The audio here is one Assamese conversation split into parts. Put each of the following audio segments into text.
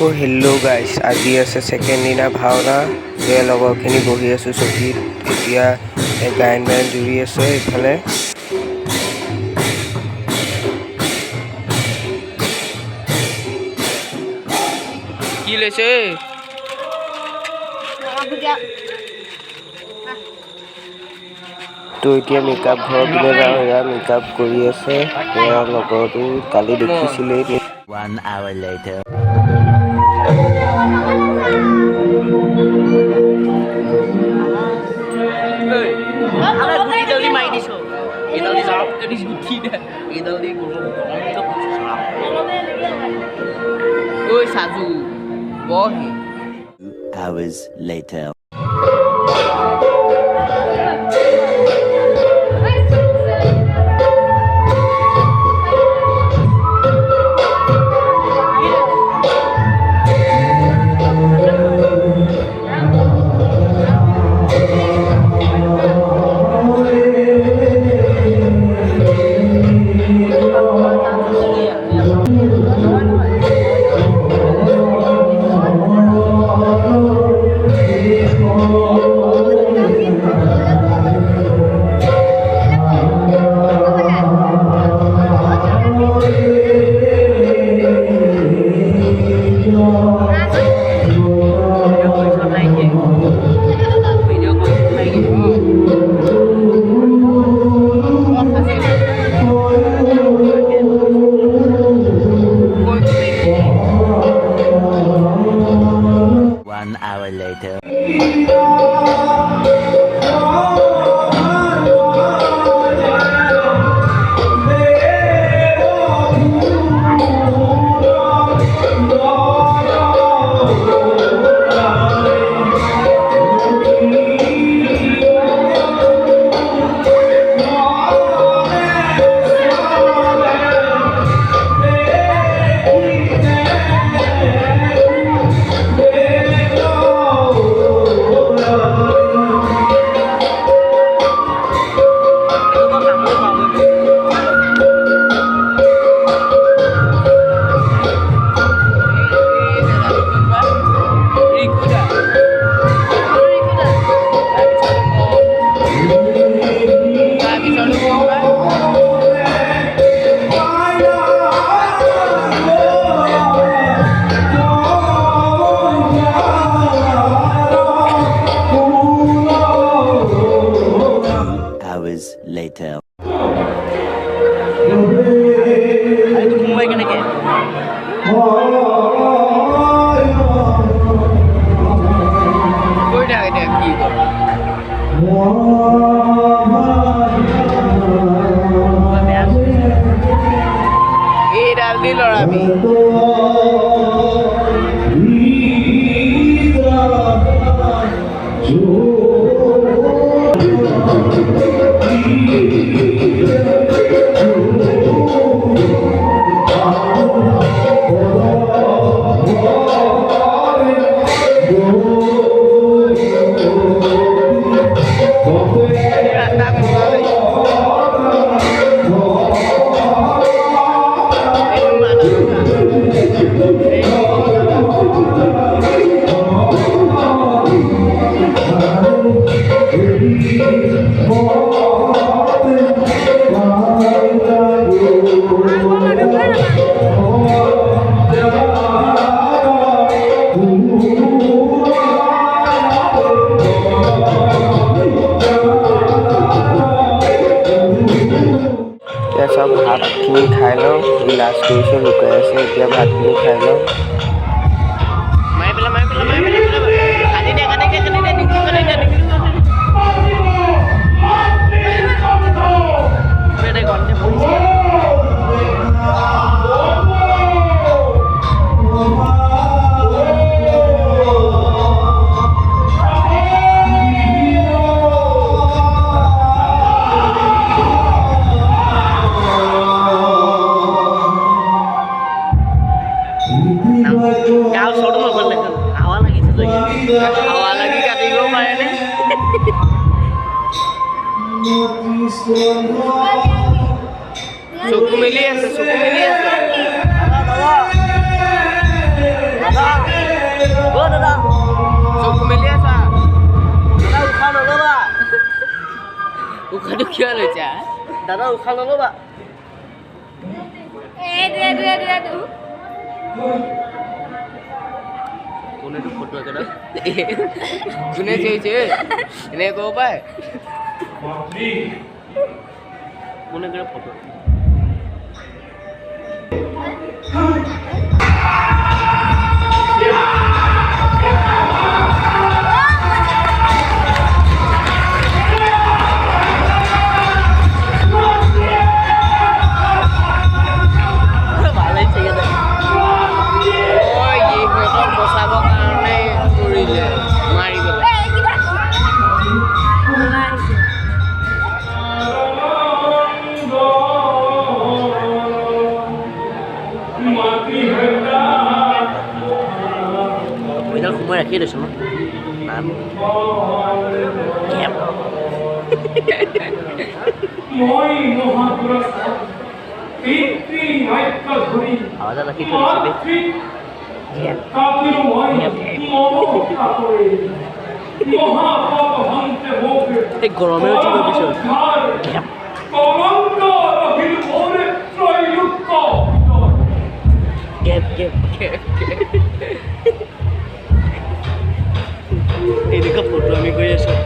তো হেল্ল' গাইছ, আজি আছে ছেকেণ্ড দিনা ভাওনা। যে লগৰখিনি বহি আছোঁ চকীত, এতিয়া গায়ন বায়ন জুৰি আছে। ইফালে কি লৈছে তো এতিয়া মেকআপ ঘৰৰ পিনে যাওঁ। এয়া মেকআপ কৰি আছে, এয়া লগৰটো কালি দেখিছিলেই। 1 hour later. Hours later. Later. সব ভাতখিনি খাই লওঁ। লাষ্ট কৰিছে লুকাই আছে, এতিয়া ভাতখিনি খাই লওঁ। Suku meli আছে এইটো কিয় লৈছা দাদা উশাহ নল'বা কোনেটো ফটো আছে কোনে চিঞৰিছে এনে ক'ব পাৰে কোনে কৰে ফটো মই ৰাখি দিছোঁ নাম আৱাজ ৰাখি থৈ দিছে গৰমে উঠিব পিছত এনেকুৱা ফটো আমি কৰি আছোঁ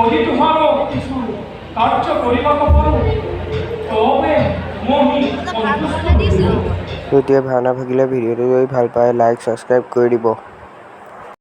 যদি তোমাৰ কিছু কাৰ্য কৰিবাক পাৰো তবে মহি সন্তুষ্ট এতিয়া ভাওনা ভাগিলে ভিডিঅ'টো যদি ভাল পায় লাইক ছাবস্ক্ৰাইব কৰি দিব